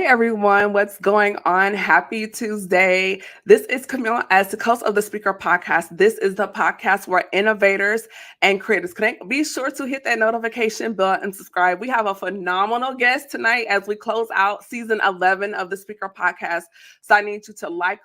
everyone. What's going on? Happy Tuesday. This is Camille as the host of the Speaker Podcast. This is the podcast where innovators and creators connect. Be sure to hit that notification bell and subscribe. We have a phenomenal guest tonight as we close out season 11 of the Speaker Podcast. So I need you to like,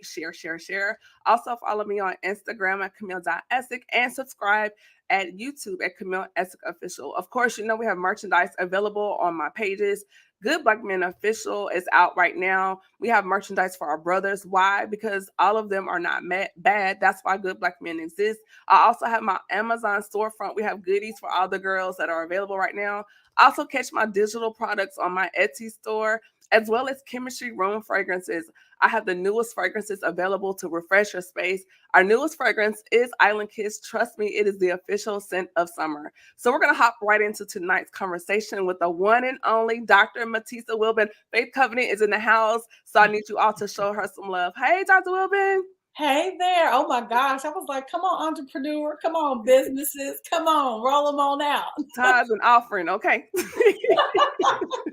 share. Also follow me on Instagram at Camille.Essick and subscribe at YouTube at Camille Essick Official. Of course, you know we have merchandise available on my pages. Good Black Men Official is out right now. We have merchandise for our brothers. Why? Because all of them are not bad. That's why Good Black Men exists. I also have my Amazon storefront. We have goodies for all the girls that are available right now. Also catch my digital products on my Etsy store, as well as Chemistry Room Fragrances. I have the newest fragrances available to refresh your space. Our newest fragrance is Island Kiss. Trust me, it is the official scent of summer. So we're going to hop right into tonight's conversation with the one and only Dr. Matisa Wilbon. Faith Covenant is in the house, so I need you all to show her some love. Hey, Dr. Wilbon. Hey there. Oh my gosh. I was like, come on, entrepreneur. Come on, businesses. Come on, roll them on out. Tithes and offering. Okay.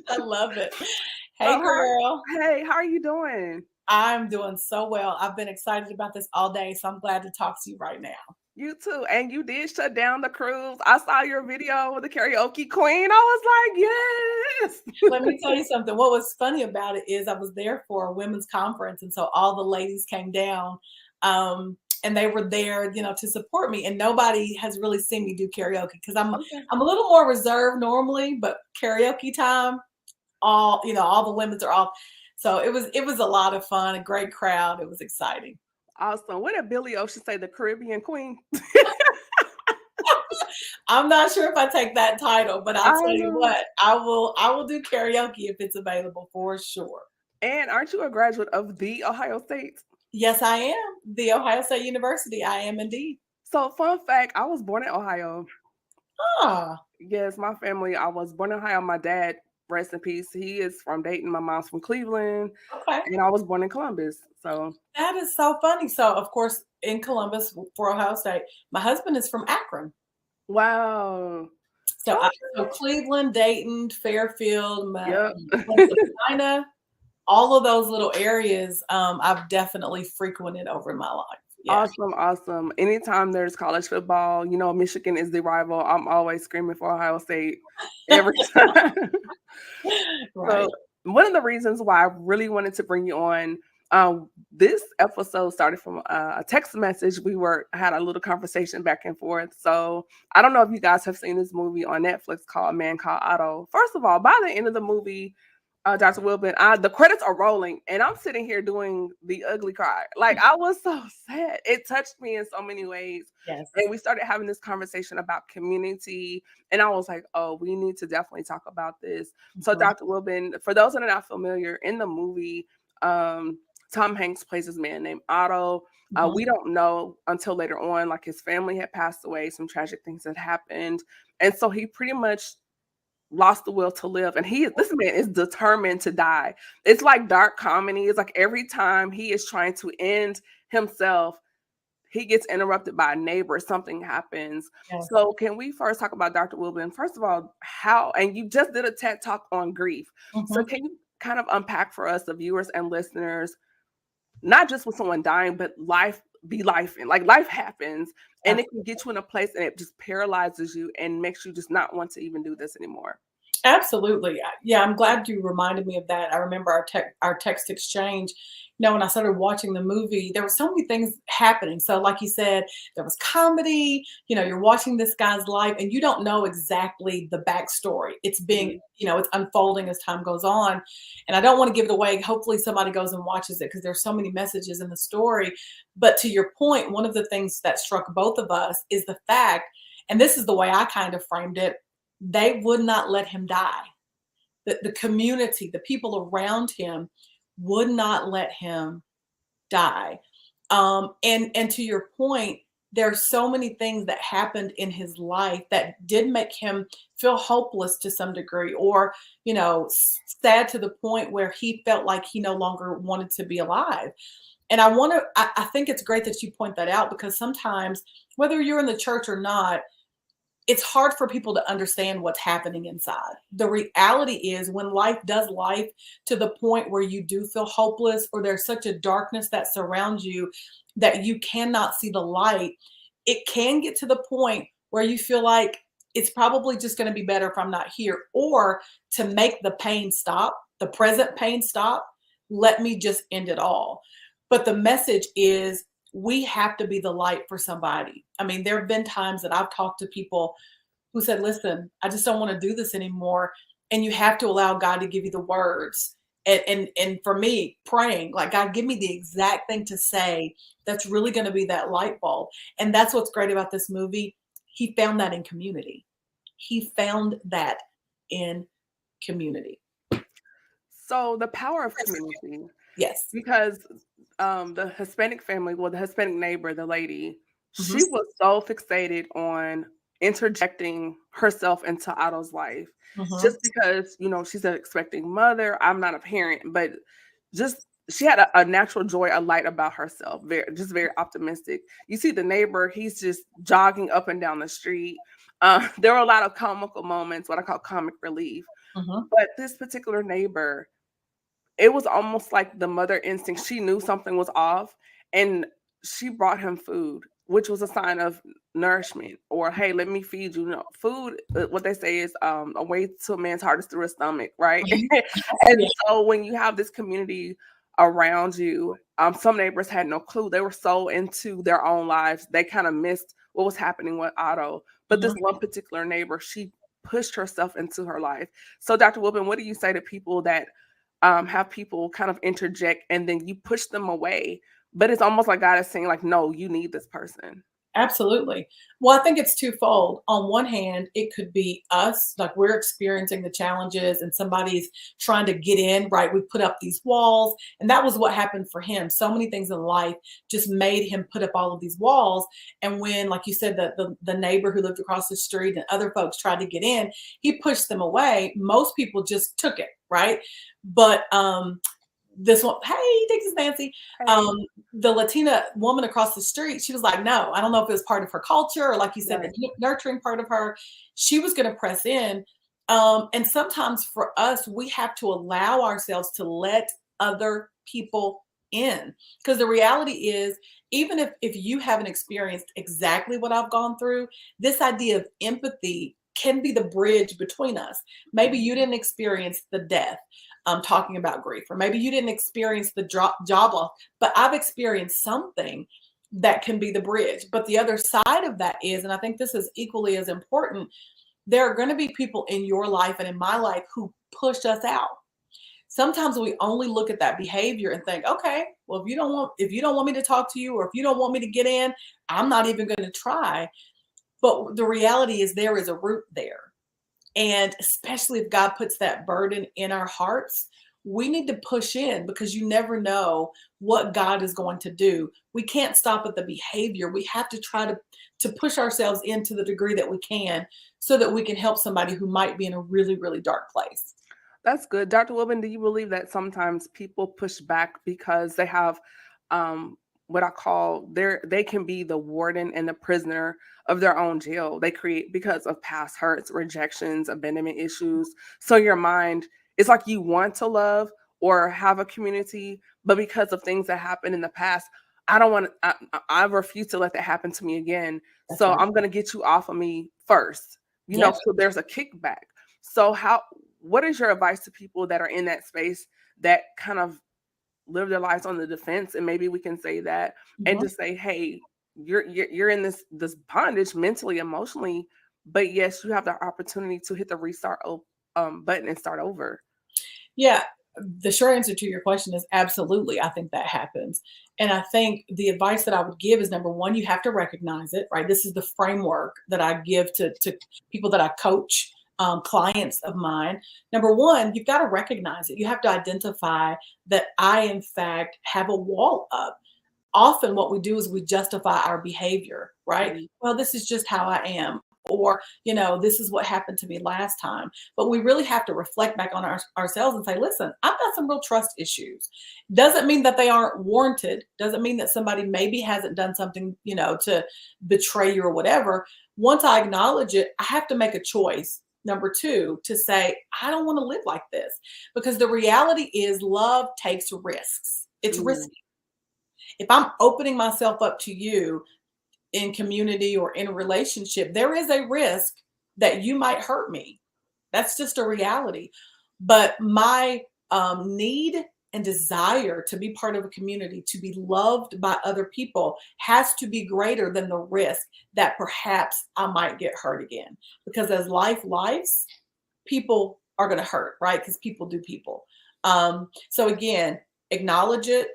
I love it. Hey, girl. Hey, how are you doing? I'm doing so well. I've been excited about this all day, so I'm glad to talk to you right now. You too. And you did shut down the cruise. I saw your video with the karaoke queen. I was like, yes. Let me tell you something. What was funny about it is I was there for a women's conference. And so all the ladies came down and they were there, to support me. And nobody has really seen me do karaoke because I'm a little more reserved normally, but karaoke time, all the women's are off. So it was a lot of fun, a great crowd. It was exciting. Awesome. What did Billy Ocean say? The Caribbean Queen? I'm not sure if I take that title, but I'll tell you what, I will do karaoke if it's available for sure. And aren't you a graduate of the Ohio State? Yes, I am. The Ohio State University. I am indeed. So fun fact, I was born in Ohio. Ah. Yes, my family, I was born in Ohio. My dad, rest in peace, he is from Dayton. My mom's from Cleveland. Okay. And I was born in Columbus. So that is so funny. So of course in Columbus for Ohio State, my husband is from Akron. Wow. So, so Cleveland, Dayton, Fairfield, China, all of those little areas I've definitely frequented over in my life. Yeah. Awesome. Anytime there's college football, Michigan is the rival. I'm always screaming for Ohio State every time. Right. So one of the reasons why I really wanted to bring you on, this episode started from a text message. We had a little conversation back and forth. So I don't know if you guys have seen this movie on Netflix called Man Called Otto. First of all, by the end of the movie, Dr. Wilbon, the credits are rolling and I'm sitting here doing the ugly cry. Like I was so sad. It touched me in so many ways. Yes. And we started having this conversation about community. And I was like, oh, we need to definitely talk about this. Mm-hmm. So Dr. Wilbon, for those that are not familiar, in the movie, Tom Hanks plays this man named Otto. Mm-hmm. We don't know until later on, like his family had passed away, some tragic things had happened. And so he pretty much lost the will to live. And this man is determined to die. It's like dark comedy. It's like every time he is trying to end himself, he gets interrupted by a neighbor, something happens. Yes. So can we first talk about Dr. Wilbon? First of all, and you just did a TED Talk on grief. Mm-hmm. So can you kind of unpack for us, the viewers and listeners, not just with someone dying, but life and like life happens and it can get you in a place and it just paralyzes you and makes you just not want to even do this anymore. Absolutely. Yeah, I'm glad you reminded me of that. I remember our text exchange. When I started watching the movie, there were so many things happening. So like you said, there was comedy, you're watching this guy's life and you don't know exactly the backstory. It's being, it's unfolding as time goes on. And I don't want to give it away. Hopefully somebody goes and watches it because there's so many messages in the story. But to your point, one of the things that struck both of us is the fact, and this is the way I kind of framed it, they would not let him die. The community, the people around him would not let him die. And to your point, there's so many things that happened in his life that did make him feel hopeless to some degree, or, sad to the point where he felt like he no longer wanted to be alive. And I think it's great that you point that out because sometimes, whether you're in the church or not, it's hard for people to understand what's happening inside. The reality is when life does life to the point where you do feel hopeless or there's such a darkness that surrounds you that you cannot see the light, it can get to the point where you feel like it's probably just going to be better if I'm not here. Or to make the pain stop, the present pain stop, let me just end it all. But the message is we have to be the light for somebody. I mean, there have been times that I've talked to people who said, listen, I just don't want to do this anymore. And you have to allow God to give you the words. And for me, praying, like, God, give me the exact thing to say that's really going to be that light bulb. And that's what's great about this movie. He found that in community. He found that in community. So the power of community, Yes. because the Hispanic family, well, the Hispanic neighbor, the lady, Mhm. she was so fixated on interjecting herself into Otto's life Mhm. just because, she's an expecting mother. I'm not a parent, but just she had a natural joy, a light about herself, very optimistic. You see the neighbor, he's just jogging up and down the street. There were a lot of comical moments, what I call comic relief. Mhm. But this particular neighbor, it was almost like the mother instinct. She knew something was off, and she brought him food, which was a sign of nourishment, or, "Hey, let me feed you." Food, what they say is, a way to a man's heart is through his stomach, right? Mhm. And Yeah. so when you have this community around you, some neighbors had no clue. They were so into their own lives, they kinda missed what was happening with Otto. But this Mhm. one particular neighbor, she pushed herself into her life. So, Dr. Wilbon, what do you say to people that have people kind of interject and then you push them away, but it's almost like God is saying, like, no, you need this person. Absolutely. Well, I think it's twofold. On one hand, it could be us, like we're experiencing the challenges and somebody's trying to get in, right? We put up these walls, and that was what happened for him. So many things in life just made him put up all of these walls. And when, like you said, the neighbor who lived across the street and other folks tried to get in, he pushed them away. Most people just took it, right? But this one, hey, thanks, Nancy. Um, Hey, the Latina woman across the street, she was like, no, I don't know if it was part of her culture or, like you said, right. the nurturing part of her. She was going to press in. And sometimes for us, we have to allow ourselves to let other people in. Because the reality is, even if you haven't experienced exactly what I've gone through, this idea of empathy can be the bridge between us. Maybe you didn't experience the death, talking about grief, or maybe you didn't experience the job loss, but I've experienced something that can be the bridge. But the other side of that is, and I think this is equally as important, there are going to be people in your life and in my life who pushed us out. Sometimes we only look at that behavior and think, okay, well, if you don't want me to talk to you, or if you don't want me to get in, I'm not even going to try. But the reality is there is a root there. And especially if God puts that burden in our hearts, we need to push in, because you never know what God is going to do. We can't stop at the behavior. We have to try to push ourselves into the degree that we can, so that we can help somebody who might be in a really, really dark place. That's good. Dr. Wilbon, do you believe that sometimes people push back because they have what I call they can be the warden and the prisoner of their own jail they create because of past hurts, rejections, abandonment issues. So your mind, it's like you want to love or have a community, but because of things that happened in the past, I don't want to, I refuse to let that happen to me again. That's So right. I'm going to get you off of me first, Yep. so there's a kickback. So what is your advice to people that are in that space that kind of live their lives on the defense, and maybe we can say that, and Mhm. just say, hey, you're in this bondage mentally, emotionally, but yes, you have the opportunity to hit the restart button and start over. Yeah, the short answer to your question is absolutely. I think that happens. And I think the advice that I would give is, number one, you have to recognize it, right? This is the framework that I give to people that I coach, clients of mine. Number one, you've got to recognize it. You have to identify that I, in fact, have a wall up. Often what we do is we justify our behavior, right? Mhm. Well, this is just how I am. Or, this is what happened to me last time. But we really have to reflect back on ourselves and say, listen, I've got some real trust issues. Doesn't mean that they aren't warranted. Doesn't mean that somebody maybe hasn't done something, to betray you or whatever. Once I acknowledge it, I have to make a choice. Number two, to say, I don't want to live like this, because the reality is love takes risks. It's Mm, risky. If I'm opening myself up to you in community or in a relationship, there is a risk that you might hurt me. That's just a reality. But my need and desire to be part of a community, to be loved by other people, has to be greater than the risk that perhaps I might get hurt again. Because as lives, people are going to hurt, right? Because people do people. So again, acknowledge it,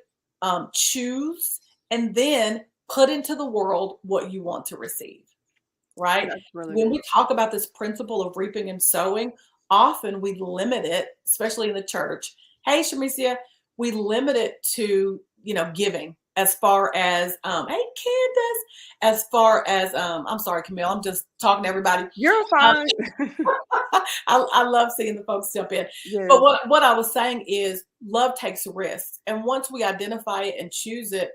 choose, and then put into the world what you want to receive, right? that's really When good. we talk about this principle of reaping and sowing, often we limit it, especially in the church. Hey, Shamicia, we limit it to, giving, as far as, hey, Candace, as far as, I'm sorry, Camille, I'm just talking to everybody. You're Um, fine. I love seeing the folks jump in. But Yes. what I was saying is love takes risks. And once we identify it and choose it,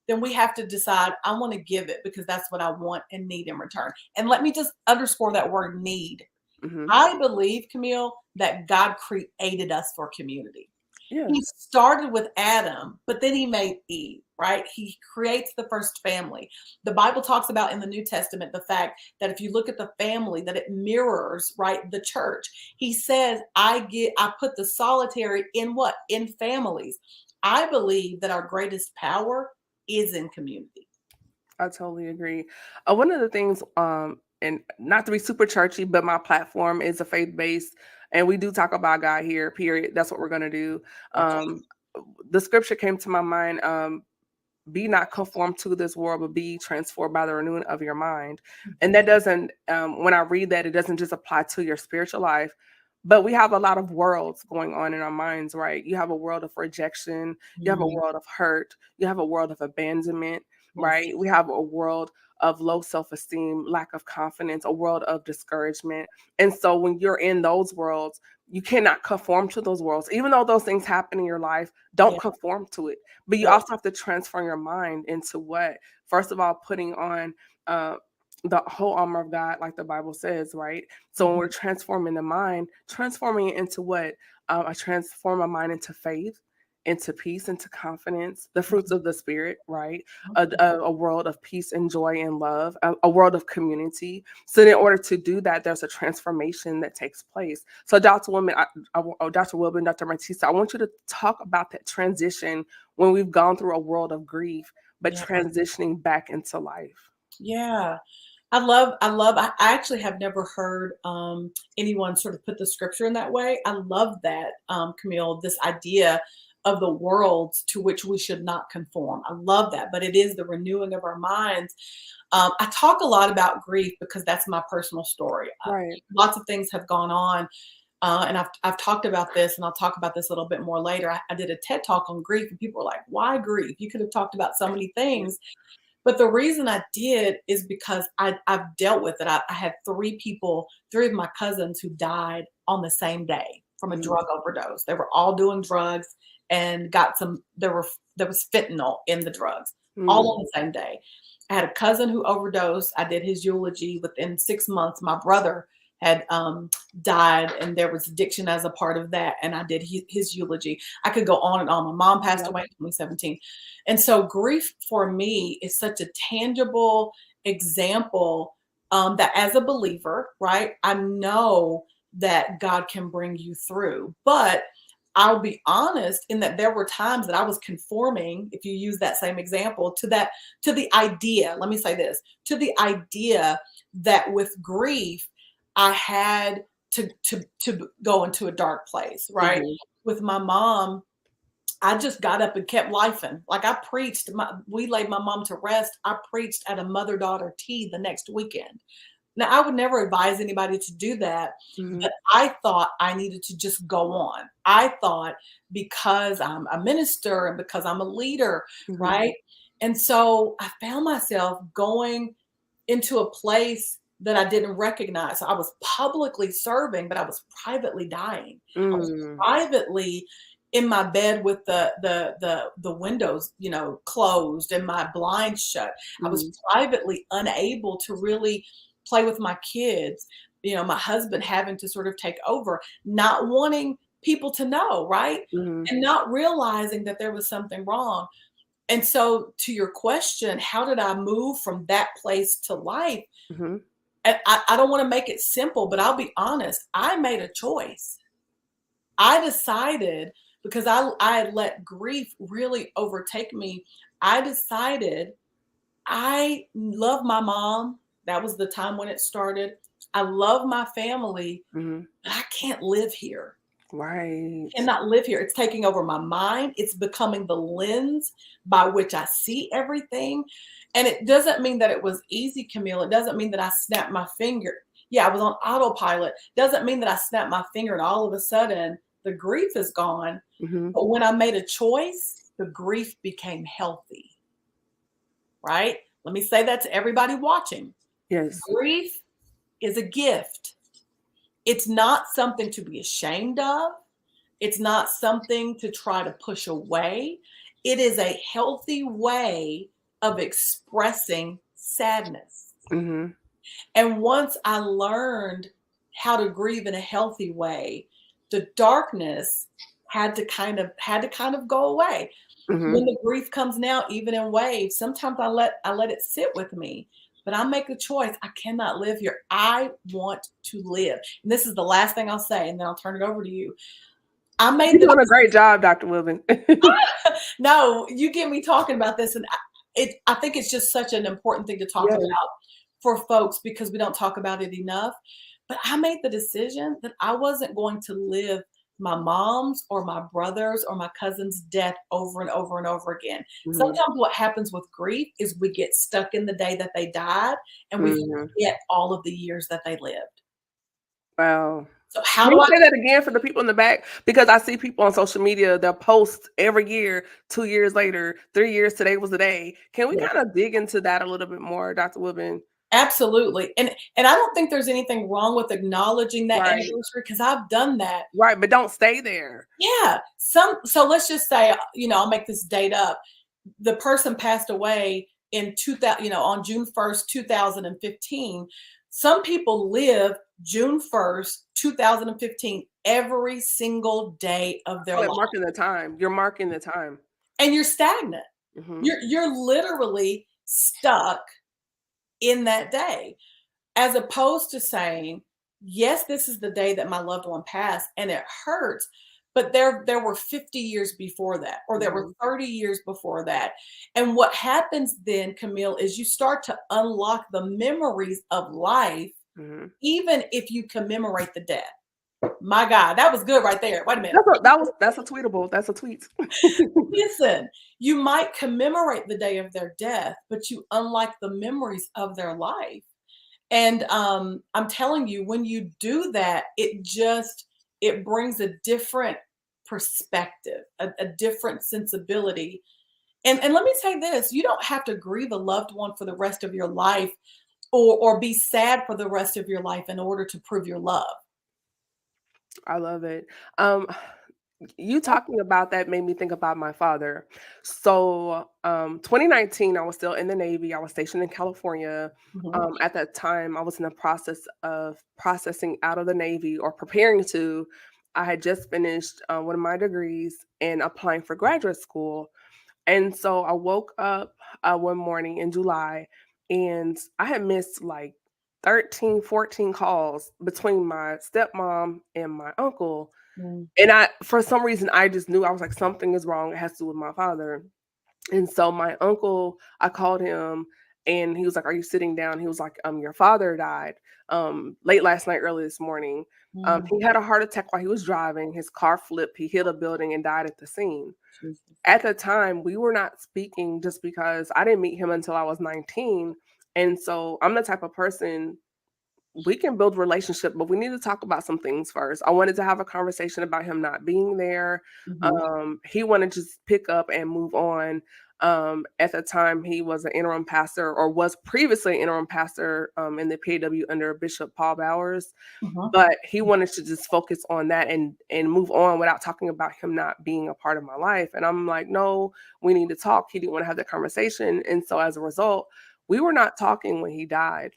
then we have to decide, I want to give it because that's what I want and need in return. And let me just underscore that word need. Hmm. I believe, Camille, that God created us for community. He Yes. started with Adam, but then he made Eve, right? He creates the first family. The Bible talks about in the New Testament the fact that if you look at the family, that it mirrors, right, the church. He says, I put the solitary in what? In families. I believe that our greatest power is in community. I totally agree. One of the things, and not to be super churchy, but my platform is a faith based, and we do talk about God here. Period. That's what we're gonna do. Okay. The scripture came to my mind. Be not conformed to this world, but be transformed by the renewing of your mind. And that doesn't, when I read that, it doesn't just apply to your spiritual life, but we have a lot of worlds going on in our minds, right? You have a world of rejection, you have a Mhm. world of hurt, you have a world of abandonment, Yes. right? We have a world of low self esteem, lack of confidence, a world of discouragement. And so when you're in those worlds, you cannot conform to those worlds. Even though those things happen in your life, don't Yeah. conform to it. But you Right. also have to transform your mind into what? First of all, putting on uh, the whole armor of God, like the Bible says, right? So when Mhm. we're transforming the mind, transforming it into what? I transform my mind into faith, into peace, into confidence, the fruits Mhm. of the spirit, right? Mhm. A world of peace and joy and love, a world of community. So in order to do that, there's a transformation that takes place. So Dr. Wilbon, Dr. Matisa, I want you to talk about that transition when we've gone through a world of grief, but Yeah. transitioning back into life. Yeah. I actually have never heard anyone sort of put the scripture in that way. I love that, Camille, this idea of the world to which we should not conform. I love that, but it is the renewing of our minds. I talk a lot about grief because that's my personal story. Right. Lots of things have gone on, and I've talked about this, and I'll talk about this a little bit more later. I did a TED talk on grief, and people were like, "Why grief? You could have talked about so many things." But the reason I did is because I've dealt with it. I had three of my cousins who died on the same day from a Mm, drug overdose. They were all doing drugs and got some there was fentanyl in the drugs, all mm, on the same day. I had a cousin who overdosed. I did his eulogy. Within 6 months, my brother had died, and there was addiction as a part of that. And I did his eulogy. I could go on and on. My mom passed yep. away in 2017. And so grief for me is such a tangible example, that as a believer, right, I know that God can bring you through. But I'll be honest in that there were times that I was conforming, if you use that same example, to the idea, let me say this, to the idea that with grief, I had to go into a dark place, right? Hmm. With my mom, I just got up and kept lifing. Like I preached, we laid my mom to rest. I preached at a mother-daughter tea the next weekend. Now, I would never advise anybody to do that, Hmm. but I thought I needed to just go on. I thought because I'm a minister and because I'm a leader, Hmm. right? And so I found myself going into a place that I didn't recognize. So I was publicly serving, but I was privately dying. I was Mm, privately in my bed with the windows, closed and my blinds shut. I was mm, privately unable to really play with my kids, my husband having to sort of take over, not wanting people to know, right? Mhm. And not realizing that there was something wrong. And so, to your question, how did I move from that place to life? Mhm. And I don't want to make it simple, but I'll be honest, I made a choice. I decided, because I had let grief really overtake me. I decided I love my mom. That was the time when it started. I love my family, Mhm. but I can't live here. Right. Cannot live here. It's taking over my mind. It's becoming the lens by which I see everything. And it doesn't mean that it was easy, Camille. It doesn't mean that I snapped my finger. Yeah, I was on autopilot. Doesn't mean that I snapped my finger and all of a sudden the grief is gone. Mhm. But when I made a choice, the grief became healthy, right? Let me say that to everybody watching. Yes. Grief is a gift. It's not something to be ashamed of. It's not something to try to push away. It is a healthy way of expressing sadness. Mhm. And once I learned how to grieve in a healthy way, the darkness had to kind of go away. When Mhm. the grief comes now, even in waves, sometimes I let it sit with me. But I make a choice. I cannot live here. I want to live. And this is the last thing I'll say, and then I'll turn it over to you. I You're made the doing a great job, Dr. Wilbon. No, you get me talking about this, and I think it's just such an important thing to talk Yes. about for folks because we don't talk about it enough. But I made the decision that I wasn't going to live my mom's or my brother's or my cousin's death over and over and over again. Mhm. Sometimes what happens with grief is we get stuck in the day that they died and we Mhm. forget all of the years that they lived. Wow. So how Can do you I say that again for the people in the back? Because I see people on social media, they'll post every year, 2 years later, 3 years, today was the day. Can we Yeah. kinda dig into that a little bit more, Dr. Wilbon? Absolutely, and I don't think there's anything wrong with acknowledging that Right. anniversary because 'cause I've done that. Right, but don't stay there. Yeah, so let's just say, I'll make this date up. The person passed away in 2000, on June 1st, 2015. Some people live June 1st, 2015 every single day of their Call it life, marking the time. You're marking the time. and you're stagnant. Mhm. You're literally stuck in that day. As opposed to saying, yes, this is the day that my loved one passed and it hurts, but there were 50 years before that, or there were Mhm. 30 years before that. And what happens then, Camille, is you start to unlock the memories of life, Mhm. even if you commemorate the death. My God, that was good right there. Wait a minute. That's a tweetable. That's a tweet. Listen, you might commemorate the day of their death, but you unlock the memories of their life. And I'm telling you, when you do that, it brings a different perspective, a different sensibility. And let me say this: you don't have to grieve a loved one for the rest of your life, or be sad for the rest of your life in order to prove your love. I love it. Um, you talking about that made me think about my father. So, 2019, I was still in the Navy. I was stationed in California. Mhm, At that time, I was in the process of processing out of the Navy or preparing to. I had just finished one of my degrees and applying for graduate school. And so I woke up one morning in July and I had missed like 13, 14 calls between my stepmom and my uncle. mm, And for some reason, I just knew I was like, something is wrong. It has to do with my father. And so my uncle, I called him and he was like, "Are you sitting down?" He was like, your father died late last night, early this morning. mm, He had a heart attack while he was driving. His car flipped. He hit a building and died at the scene. Jesus. At the time, we were not speaking just because I didn't meet him until I was 19. And so I'm the type of person, we can build relationship, but we need to talk about some things first. I wanted to have a conversation about him not being there. Mhm, He wanted to just pick up and move on. At the time, he was an interim pastor or was previously an interim pastor in the PAW under Bishop Paul Bowers, mhm. but he wanted to just focus on that and move on without talking about him not being a part of my life. And I'm like, no, we need to talk. He didn't want to have that conversation, and so as a result, we were not talking when he died.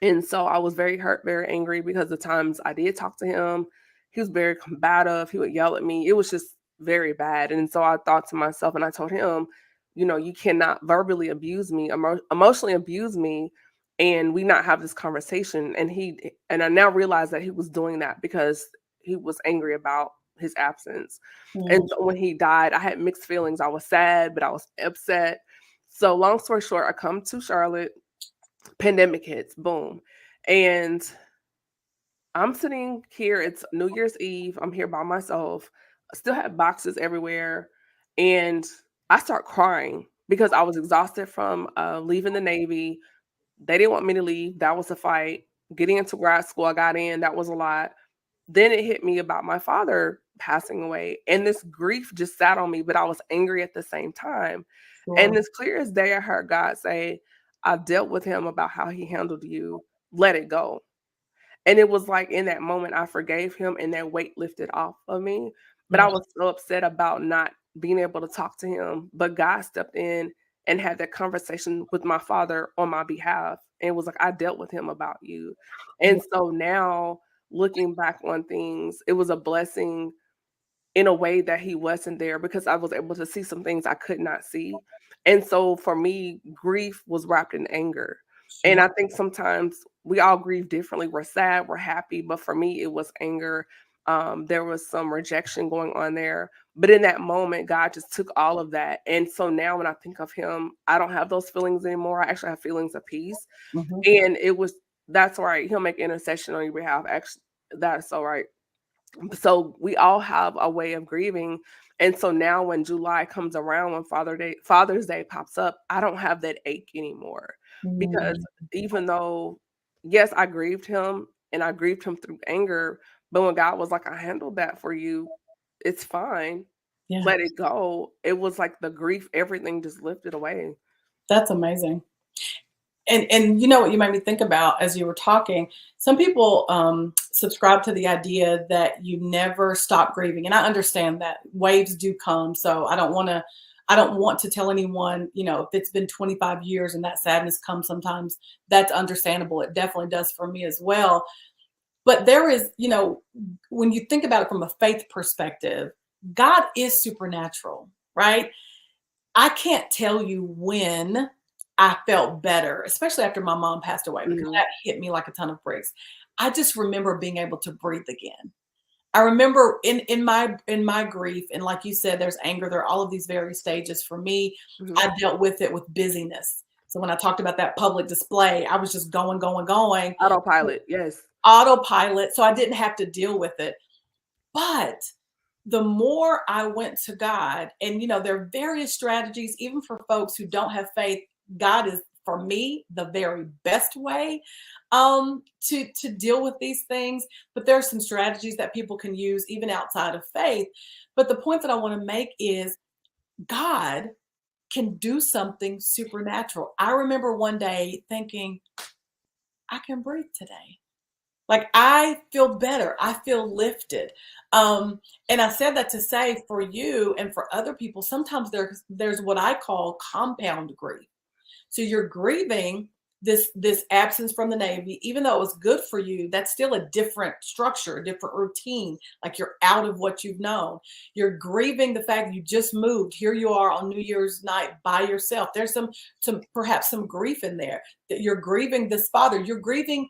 And so I was very hurt, very angry because the times I did talk to him, he was very combative. He would yell at me. It was just very bad. And so I thought to myself, and I told him, you cannot verbally abuse me, emotionally abuse me, and we not have this conversation. And I now realize that he was doing that because he was angry about his absence. And Mhm. so when he died, I had mixed feelings. I was sad, but I was upset. So long story short, I come to Charlotte, pandemic hits, boom. And I'm sitting here, it's New Year's Eve. I'm here by myself. I still have boxes everywhere. And I start crying because I was exhausted from leaving the Navy. They didn't want me to leave. That was a fight. Getting into grad school, I got in. That was a lot. Then it hit me about my father passing away. And this grief just sat on me, but I was angry at the same time. And Sure. as clear as day, I heard God say, I've dealt with him about how he handled you. Let it go. And it was like in that moment, I forgave him and that weight lifted off of me. But I Yeah. was so upset about not being able to talk to him. But God stepped in and had that conversation with my father on my behalf. And it was like, I dealt with him about you. Yeah. And so now looking back on things, it was a blessing in a way that he wasn't there because I was able to see some things I could not see. And so for me, grief was wrapped in anger. And Sure. I think sometimes we all grieve differently. We're sad, we're happy, but for me, it was anger. There was some rejection going on there. But in that moment, God just took all of that. And so now when I think of him, I don't have those feelings anymore. I actually have feelings of peace. Mhm. And that's right. He'll make intercession on your behalf. Actually, that's all right. So we all have a way of grieving. And so now when July comes around, when Father's Day pops up, I don't have that ache anymore. Because Mm. even though, yes, I grieved him and I grieved him through anger, but when God was like, I handled that for you, it's fine. Yeah. Let it go. It was like the grief, everything just lifted away. That's amazing. And you know what you made me think about as you were talking, some people subscribe to the idea that you never stop grieving, and I understand that waves do come. So I don't want to tell anyone, if it's been 25 years and that sadness comes sometimes, that's understandable. It definitely does for me as well. But there is, when you think about it from a faith perspective, God is supernatural, right? I can't tell you when I felt better, especially after my mom passed away, because Mhm. that hit me like a ton of bricks. I just remember being able to breathe again. I remember in my grief, and like you said, there's anger, there are all of these various stages. For me, Mhm. I dealt with it with busyness. So when I talked about that public display, I was just going, going, going, Autopilot, yes. autopilot, so I didn't have to deal with it. But the more I went to God, and there are various strategies, even for folks who don't have faith. God is, for me, the very best way to deal with these things. But there are some strategies that people can use even outside of faith. But the point that I want to make is God can do something supernatural. I remember one day thinking, I can breathe today. Like, I feel better. I feel lifted. And I said that to say, for you and for other people, sometimes there's what I call compound grief. So you're grieving this absence from the Navy, even though it was good for you. That's still a different structure, a different routine. Like, you're out of what you've known. You're grieving the fact that you just moved. Here you are on New Year's night by yourself. There's some perhaps some grief in there, that you're grieving this father. You're grieving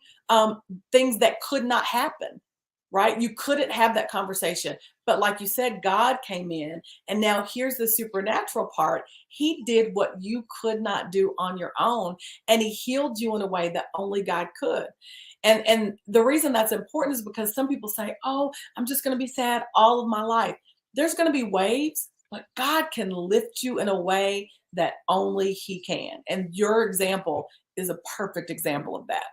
things that could not happen. Right? You couldn't have that conversation. But like you said, God came in, and now here's the supernatural part. He did what you could not do on your own, and he healed you in a way that only God could. And the reason that's important is because some people say, "Oh, I'm just going to be sad all of my life." There's going to be waves, but God can lift you in a way that only he can. And your example is a perfect example of that.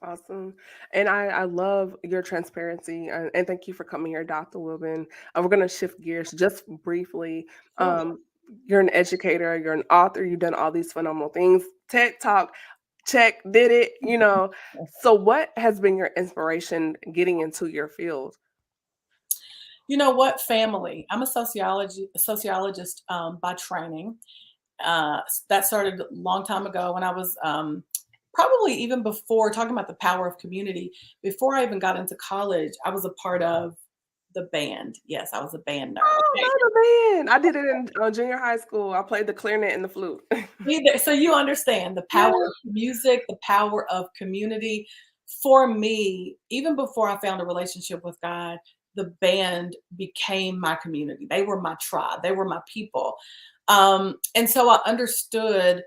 Awesome. And I love your transparency, and thank you for coming here, Dr. Wilbon. We're going to shift gears just briefly. Sure. You're an educator, you're an author, you've done all these phenomenal things. TED Talk, check, did it. So, what has been your inspiration getting into your field? You know what? Family. I'm a sociologist by training. That started a long time ago when I was probably even before talking about the power of community, before I even got into college, I was a part of the band. Yes, I was a band nerd. Oh, Okay. not a band. I did it in, junior high school. I played the clarinet and the flute. So you understand the power Yeah. of music, the power of community. For me, even before I found a relationship with God, the band became my community. They were my tribe. They were my people. And so I understood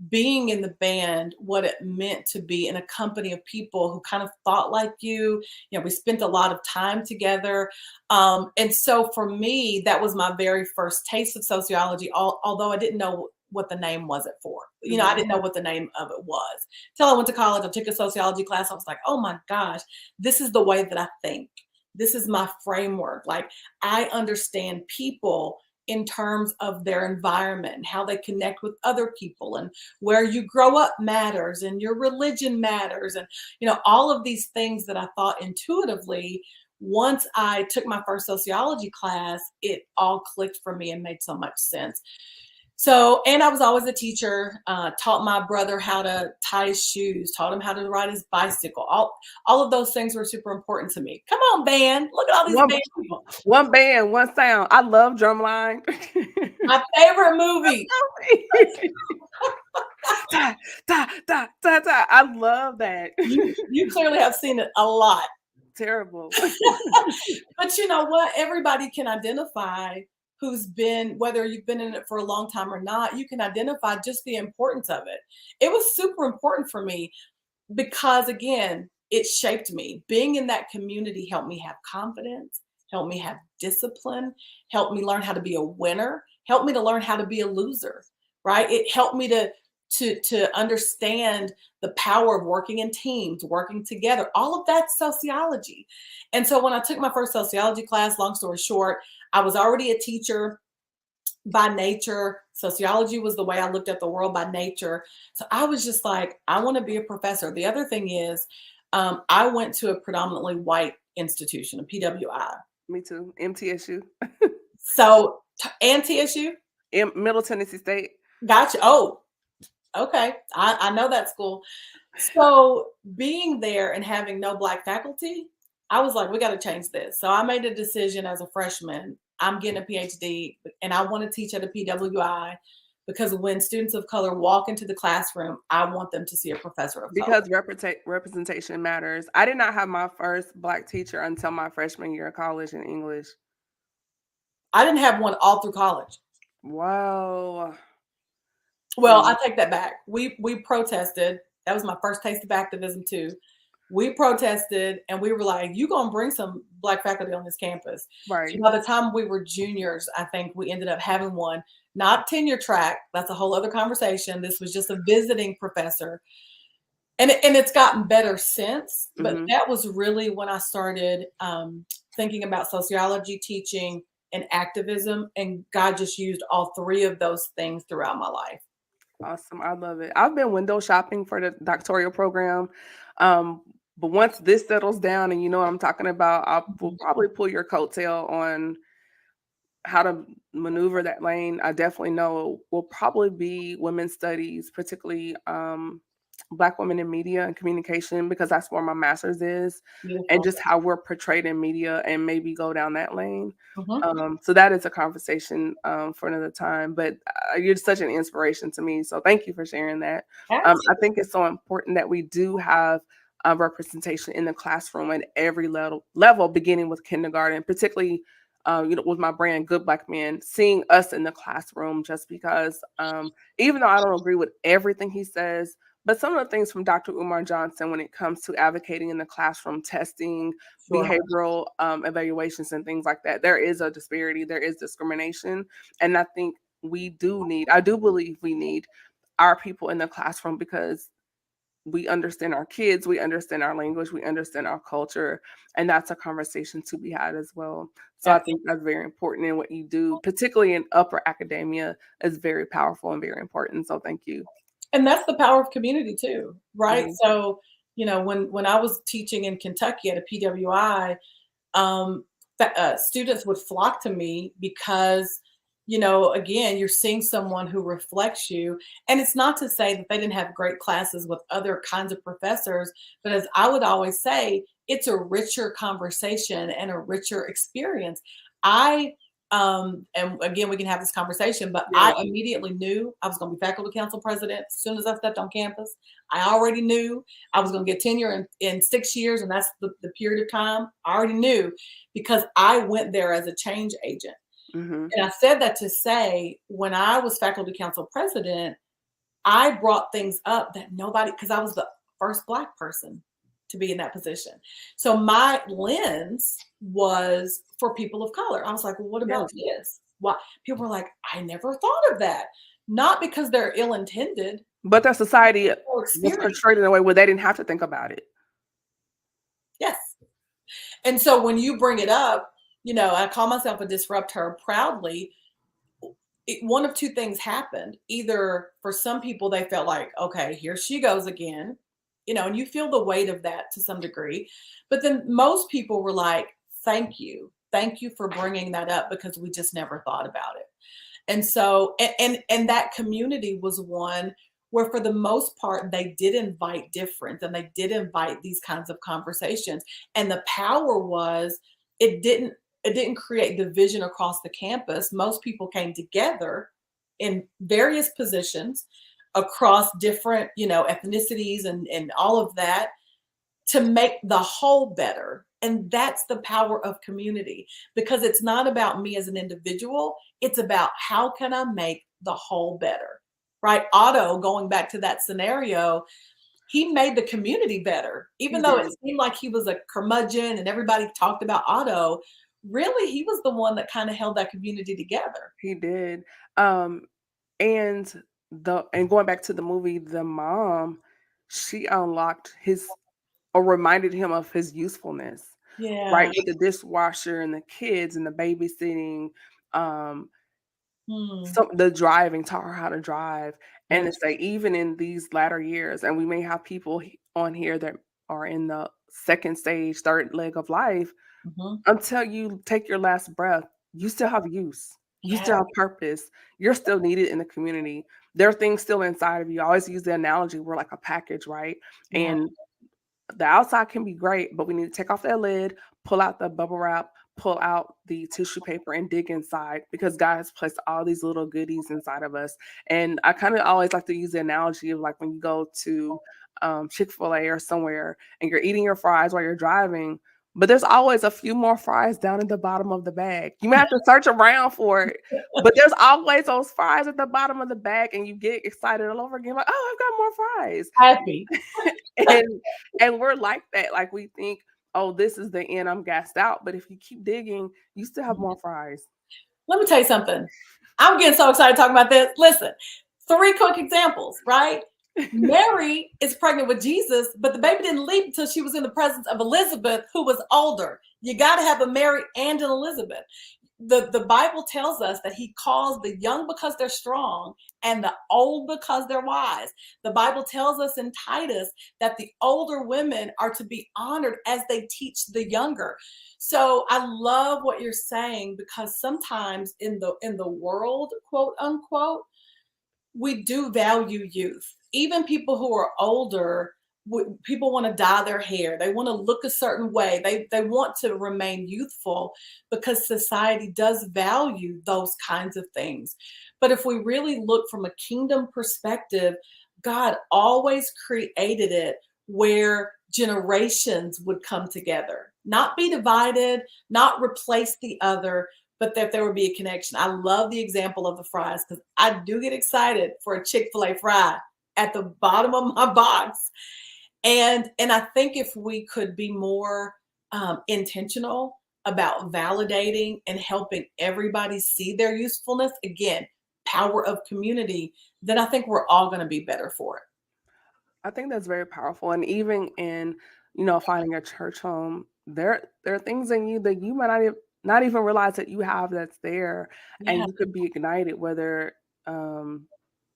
being in the band, what it meant to be in a company of people who kind of thought like you. You know, we spent a lot of time together. And so for me, that was my very first taste of sociology, although I didn't know what the name was it for. You know, I Mhm. didn't know what the name of it was. Till I went to college, I took a sociology class. I was like, oh my gosh, this is the way that I think. This is my framework. Like, I understand people in terms of their environment and how they connect with other people, and where you grow up matters, and your religion matters, and all of these things that I thought intuitively. Once I took my first sociology class, it all clicked for me and made so much sense. So, and I was always a teacher, taught my brother how to tie his shoes, taught him how to ride his bicycle. All of those things were super important to me. Come on, band. Look at all these One band people. one band, one sound. I love Drumline. My favorite movie. Ta, ta, ta, ta, ta. I love that. You clearly have seen it a lot. Terrible. But you know what? Everybody can identify who's been, whether you've been in it for a long time or not, you can identify just the importance of it. It was super important for me because, again, it shaped me. Being in that community helped me have confidence, helped me have discipline, helped me learn how to be a winner, helped me to learn how to be a loser, right? It helped me to understand the power of working in teams, working together. All of that's sociology. And so when I took my first sociology class, long story short, I was already a teacher by nature. Sociology was the way I looked at the world by nature. So I was just like, I want to be a professor. The other thing is, I went to a predominantly white institution, a PWI. Me too. MTSU. So, anti-issue, Middle Tennessee State. gotcha. Oh, okay. I know that school. So being there and having no black faculty, I was like, we got to change this. So I made a decision as a freshman. I'm getting a PhD and I want to teach at a PWI because when students of color walk into the classroom, I want them to see a professor of color. Because representation matters. I did not have my first black teacher until my freshman year of college in English. I didn't have one all through college. Wow. Well, I See, take that back. We protested. That was my first taste of activism too. We protested and we were like, you gonna bring some black faculty on this campus. So right. by the time we were juniors, I think we ended up having one, not tenure track. That's a whole other conversation. This was just a visiting professor. And it's gotten better since, but Mhm. that was really when I started thinking about sociology teaching and activism. And God just used all three of those things throughout my life. Awesome. I love it. I've been window shopping for the doctoral program. Um, but once this settles down and you know what I'm talking about, I will Mhm. probably pull your coattail on how to maneuver that lane. I definitely know will probably be women's studies, particularly Black women in media and communication, because that's where my master's is, and Beautiful. just how we're portrayed in media, and maybe go down that lane. Mhm. So that is a conversation for another time. But you're such an inspiration to me. So thank you for sharing that. I think it's so important that we do have representation in the classroom at every level, beginning with kindergarten, particularly with my brand, Good Black Men, seeing us in the classroom, just because even though I don't agree with everything he says, but some of the things from Dr. Umar Johnson when it comes to advocating in the classroom, testing, Sure. behavioral evaluations, and things like that, there is a disparity, there is discrimination. And I think I do believe we need our people in the classroom because we understand our kids, we understand our language, we understand our culture, and that's a conversation to be had as well. So I think that's very important in what you do, particularly in upper academia, is very powerful and very important. So thank you. And that's the power of community too, right? Mhm. So, when I was teaching in Kentucky at a PWI, students would flock to me because again, you're seeing someone who reflects you. And it's not to say that they didn't have great classes with other kinds of professors, but as I would always say, it's a richer conversation and a richer experience. I and again, we can have this conversation, but Yeah. I immediately knew I was going to be faculty council president as soon as I stepped on campus. I already knew I was going to get tenure in 6 years, and that's the period of time. I already knew because I went there as a change agent. Hmm. And I said that to say, when I was faculty council president, I brought things up that nobody, because I was the first Black person to be in that position. So my lens was for people of color. I was like, well, what Yeah. about this? Why? People were like, I never thought of that. Not because they're ill intended, But their society or was experience. portrayed in a way where they didn't have to think about it. Yes. And so when you bring it up, I call myself a disruptor proudly. One of two things happened. Either for some people, they felt like, okay, here she goes again, and you feel the weight of that to some degree. But then most people were like, thank you. Thank you for bringing that up because we just never thought about it. And so, and that community was one where for the most part, they did invite difference and they did invite these kinds of conversations. And the power was, it didn't it didn't create division across the campus. Most people came together in various positions across different, ethnicities and all of that to make the whole better. And that's the power of community because it's not about me as an individual. It's about how can I make the whole better, right? Otto, going back to that scenario, he made the community better. He Even though it did. seemed like he was a curmudgeon and everybody talked about Otto, really, he was the one that kind of held that community together. He did. Um, and and going back to the movie, the mom, she unlocked his or reminded him of his usefulness, right? Yeah. With the dishwasher and the kids and the babysitting, um, Hmm. some the driving, taught her how to drive. And to That's say, even in these latter years, and we may have people on here that are in the second stage, third leg of life, mhm. until you take your last breath, you still have use. You Yeah. still have purpose. You're still needed in the community. There are things still inside of you. I always use the analogy, we're like a package, right? Yeah. And the outside can be great, but we need to take off that lid, pull out the bubble wrap, pull out the tissue paper, and dig inside because God has placed all these little goodies inside of us. And I kind of always like to use the analogy of like when you go to Chick-fil-A or somewhere and you're eating your fries while you're driving, but there's always a few more fries down in the bottom of the bag. You might have to search around for it, but there's always those fries at the bottom of the bag, and you get excited all over again, like, oh, I've got more fries. Happy. and and we're like that. Like we think, oh, this is the end. I'm gassed out. But if you keep digging, you still have more fries. Let me tell you something. I'm getting so excited talking about this. Listen, three quick examples, right? Mary is pregnant with Jesus, but the baby didn't leap until she was in the presence of Elizabeth, who was older. You got to have a Mary and an Elizabeth. The Bible tells us that he calls the young because they're strong and the old because they're wise. The Bible tells us in Titus that the older women are to be honored as they teach the younger. So I love what you're saying because sometimes in the world, quote unquote, we do value youth. Even people who are older, people want to dye their hair. They want to look a certain way. They want to remain youthful because society does value those kinds of things. But if we really look from a kingdom perspective, God always created it where generations would come together, not be divided, not replace the other, but that there would be a connection. I love the example of the fries because I do get excited for a Chick-fil-A fry at the bottom of my box. And I think if we could be more intentional about validating and helping everybody see their usefulness, again, power of community, then I think we're all going to be better for it. I think that's very powerful. And even in, finding a church home, there are things in you that you might not even realize that you have that's there, and Yeah. you could be ignited, whether um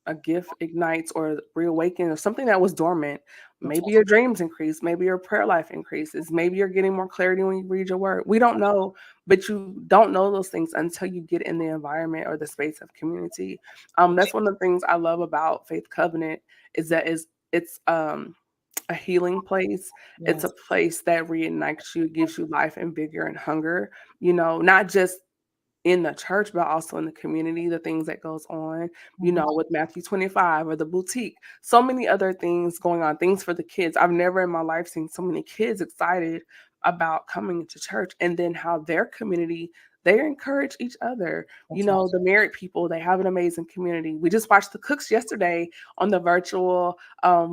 a gift ignites or reawakens or something that was dormant. That's Maybe your dreams increase, maybe your prayer life increases, maybe you're getting more clarity when you read your word. We don't know, but you don't know those things until you get in the environment or the space of community. That's one of the things I love about Faith Covenant is that it's a healing place. It's a yes. place that reignites you, gives you life and vigor and hunger, not just in the church, but also in the community, the things that goes on, Mhm. with Matthew 25 or the boutique, so many other things going on, things for the kids. I've never in my life seen so many kids excited about coming to church and then how their community, they encourage each other. That's right. The married people, they have an amazing community. We just watched the cooks yesterday on the virtual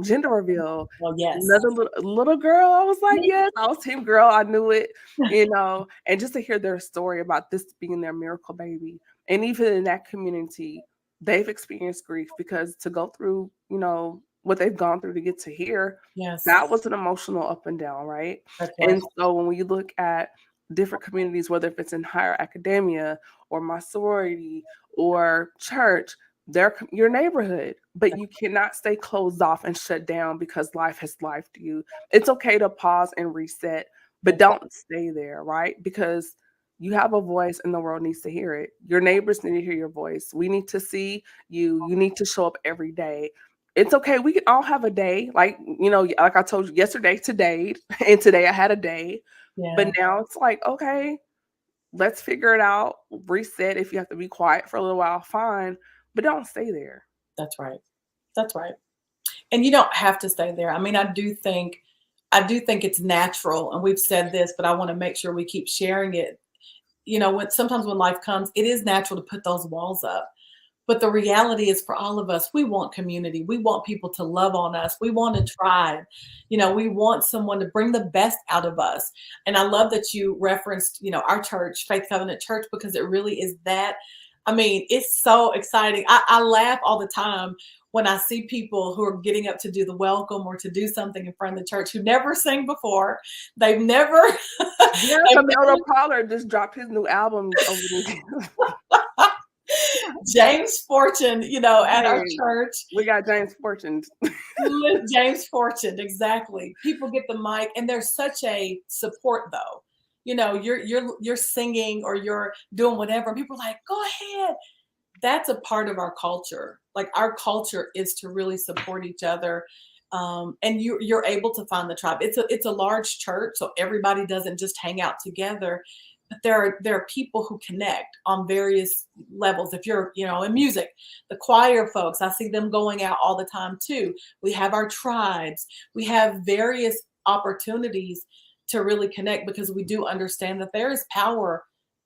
gender reveal. Well, yes. Another little girl, I was like, yes, I was team girl. I knew it, and just to hear their story about this being their miracle baby. And even in that community, they've experienced grief because to go through, what they've gone through to get to here, Yes. that was an emotional up and down, right? That's right. And so when we look at different communities, whether if it's in higher academia or my sorority or church, they're your neighborhood, but you cannot stay closed off and shut down because life has lifed you. It's okay to pause and reset, but That's right. don't stay there, right? Because you have a voice and the world needs to hear it. Your neighbors need to hear your voice. We need to see you. You need to show up every day. It's okay. We can all have a day. Like I told you yesterday, today, and today I had a day. But Yeah, now it's like, okay, let's figure it out. Reset. If you have to be quiet for a little while, fine. But don't stay there. that's right. That's right. And you don't have to stay there. I mean, I do think it's natural, and we've said this, but I want to make sure we keep sharing it. When sometimes when life comes, it is natural to put those walls up. But the reality is for all of us, we want community. We want people to love on us. We want a tribe. We want someone to bring the best out of us. And I love that you referenced, our church, Faith Covenant Church, because it really is that. I mean, it's so exciting. I laugh all the time when I see people who are getting up to do the welcome or to do something in front of the church who never sang before. They've never, Yeah, they've Camilo Pollard just dropped his new album over the weekend. James Fortune, at our Hey, church. we got James Fortune. James Fortune, exactly. People get the mic, and there's such a support though. You're singing or you're doing whatever. And people are like, go ahead. That's a part of our culture. Like our culture is to really support each other. And you're able to find the tribe. It's a large church, so everybody doesn't just hang out together. But there are people who connect on various levels. If you're, in music, the choir folks, I see them going out all the time too. We have our tribes. We have various opportunities to really connect because we do understand that there is power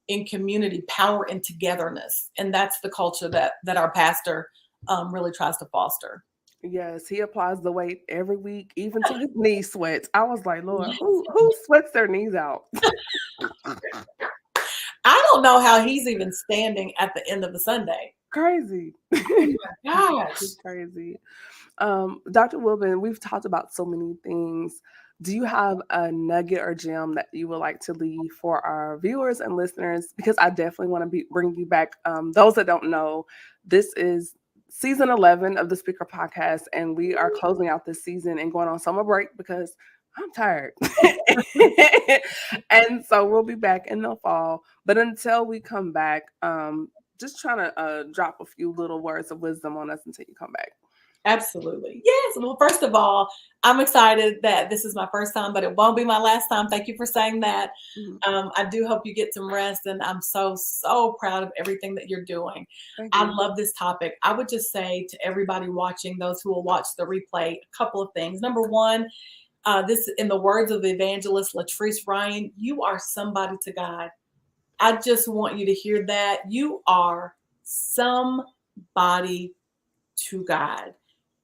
in community, power in togetherness, and that's the culture that our pastor really tries to foster. Yes, he applies the weight every week, even to his knee sweats. I was like, Lord, who sweats their knees out? I don't know how he's even standing at the end of the Sunday. Crazy. Oh my gosh. It's crazy. Dr. Wilbon, we've talked about so many things. Do you have a nugget or gem that you would like to leave for our viewers and listeners? Because I definitely want to bring you back. Those that don't know, this is season 11 of the Speaker Podcast, and we are closing out this season and going on summer break because I'm tired. And so we'll be back in the fall. But until we come back, just trying to drop a few little words of wisdom on us until you come back. Absolutely. Yes. Well, first of all, I'm excited that this is my first time, but it won't be my last time. Thank you for saying that. Mhm. I do hope you get some rest, and I'm so, so proud of everything that you're doing. Thank I you. love this topic. I would just say to everybody watching, those who will watch the replay, a couple of things. Number one, this, in the words of the evangelist Latrice Ryan, you are somebody to God. I just want you to hear that. You are somebody to God.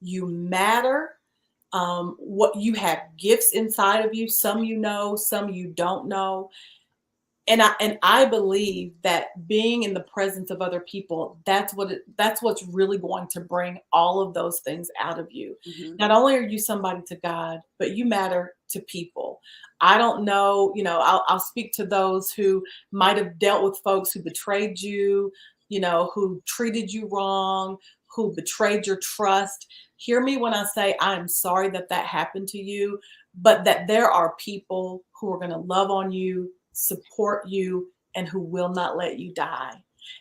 You matter. What you have gifts inside of you. Some you know, some you don't know. And I believe that being in the presence of other people, that's what's really going to bring all of those things out of you. Mhm. Not only are you somebody to God, but you matter to people. I don't know, I'll speak to those who might have dealt with folks who betrayed you, who treated you wrong, who betrayed your trust. Hear me when I say I'm sorry that that happened to you, but that there are people who are going to love on you, support you, and who will not let you die.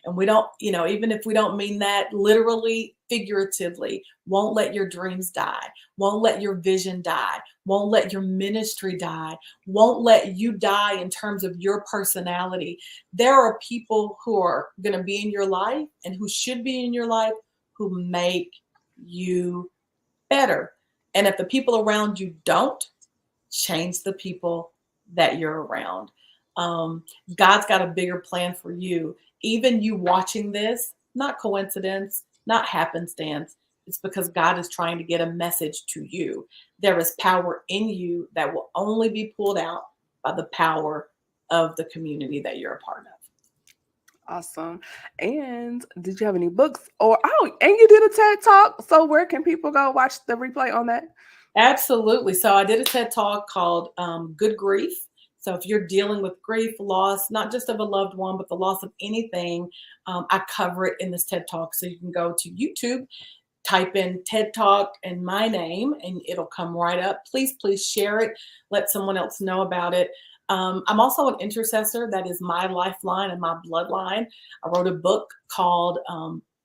And we don't, even if we don't mean that literally, figuratively, won't let your dreams die, won't let your vision die, won't let your ministry die, won't let you die in terms of your personality. There are people who are going to be in your life and who should be in your life who make you better. And if the people around you don't, change the people that you're around. God's got a bigger plan for you. Even you watching this, not coincidence, not happenstance. It's because God is trying to get a message to you. There is power in you that will only be pulled out by the power of the community that you're a part of. Awesome. And did you have any books and you did a TED Talk. So where can people go watch the replay on that? Absolutely. So I did a TED Talk called Good Grief. So if you're dealing with grief, loss, not just of a loved one, but the loss of anything, I cover it in this TED Talk. So you can go to YouTube, type in TED Talk and my name, and it'll come right up. Please share it. Let someone else know about it. I'm also an intercessor. That is my lifeline and my bloodline. I wrote a book called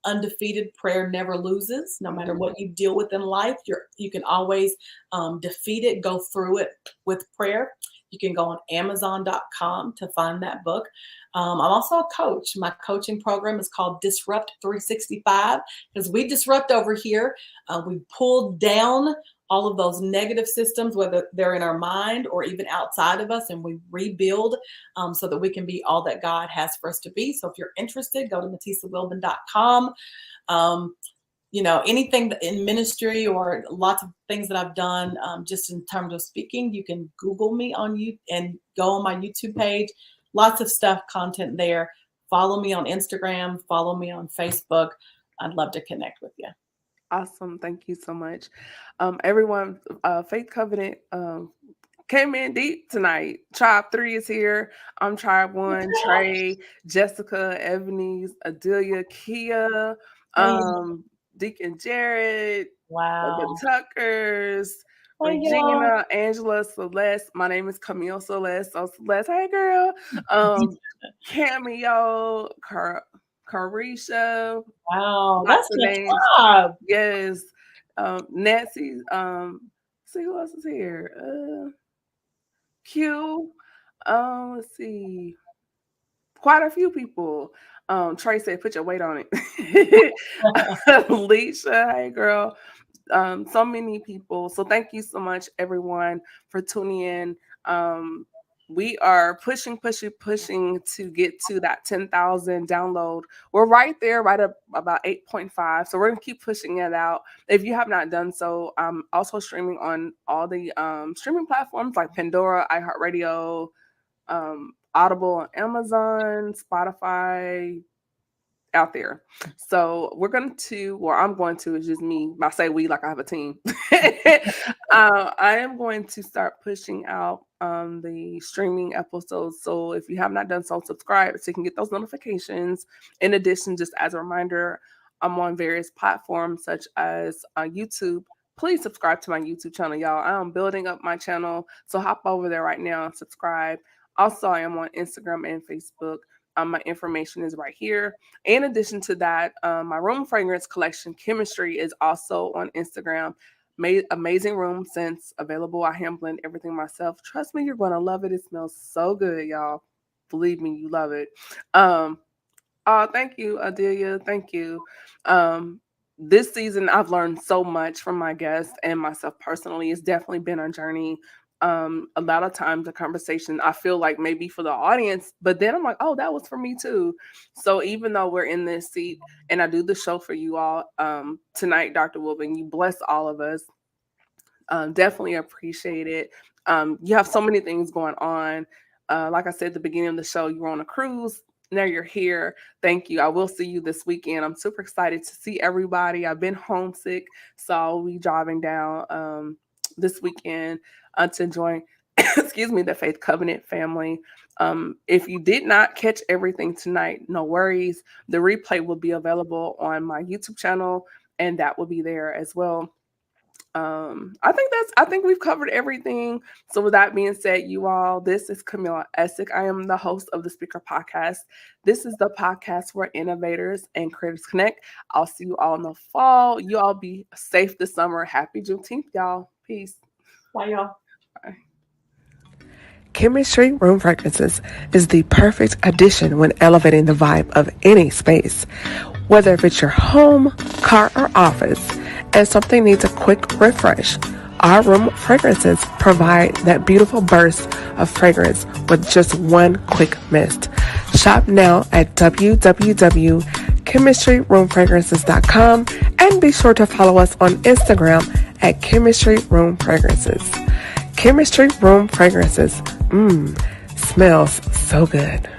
Undefeated Prayer Never Loses. No matter what you deal with in life, you can always defeat it, go through it with prayer. You can go on Amazon.com to find that book. I'm also a coach. My coaching program is called Disrupt 365 because we disrupt over here. We pull down all of those negative systems, whether they're in our mind or even outside of us, and we rebuild so that we can be all that God has for us to be. So if you're interested, go to matisawilbon.com. Anything in ministry or lots of things that I've done just in terms of speaking, you can Google me on you and go on my YouTube page. Lots of stuff, content there. Follow me on Instagram. Follow me on Facebook. I'd love to connect with you. Awesome. Thank you so much. Everyone, Faith Covenant came in deep tonight. Tribe 3 is here. I'm Tribe 1, Trey, Jessica, Ebony, Adelia, Kia, Deacon Jared, the Tuckers, Regina, Angela, Celeste. My name is Camille Celeste. So Celeste, hey girl. Cameo, Carisha. Wow, that's the job. Yes. Nancy. See who else is here. Q. Let's see. Quite a few people. Trey said, put your weight on it. Alicia, hey girl. So many people. So thank you so much, everyone, for tuning in. We are pushing to get to that 10,000 download. We're right there, right up about 8.5. So we're going to keep pushing it out. If you have not done so, I'm also streaming on all the streaming platforms like Pandora, iHeartRadio, Audible on Amazon, Spotify, out there. So I'm going to, it's just me. I say we like I have a team. I am going to start pushing out the streaming episodes. So if you have not done so, subscribe so you can get those notifications. In addition, just as a reminder, I'm on various platforms such as YouTube. Please subscribe to my YouTube channel, y'all. I am building up my channel. So hop over there right now and subscribe. Also, I am on Instagram and Facebook. My information is right here. In addition to that, my room fragrance collection, Chemistry, is also on Instagram. Amazing room scents available. I hand blend everything myself. Trust me, you're going to love it. It smells so good, y'all. Believe me, you love it. Thank you, Adelia. Thank you. This season, I've learned so much from my guests and myself personally. It's definitely been a journey. A lot of times the conversation I feel like maybe for the audience, but then I'm like, oh, that was for me too. So even though we're in this seat and I do the show for you all tonight, Dr. Wilbon, you bless all of us. Definitely appreciate it. You have so many things going on. Like I said at the beginning of the show, you were on a cruise. Now you're here. Thank you. I will see you this weekend. I'm super excited to see everybody. I've been homesick, so I'll be driving down this weekend to join, excuse me, the Faith Covenant family. If you did not catch everything tonight, no worries. The replay will be available on my YouTube channel and that will be there as well. I think we've covered everything. So with that being said, you all, this is Camilla Essick. I am the host of the Speaker Podcast. This is the podcast where innovators and creators connect. I'll see you all in the fall. You all be safe this summer. Happy Juneteenth, y'all. Peace. Bye, y'all. Bye. Chemistry Room Fragrances is the perfect addition when elevating the vibe of any space. Whether if it's your home, car, or office, and something needs a quick refresh, our room fragrances provide that beautiful burst of fragrance with just one quick mist. Shop now at www.chemistryroomfragrances.com and be sure to follow us on Instagram at Chemistry Room Fragrances. Chemistry Room Fragrances. Smells so good.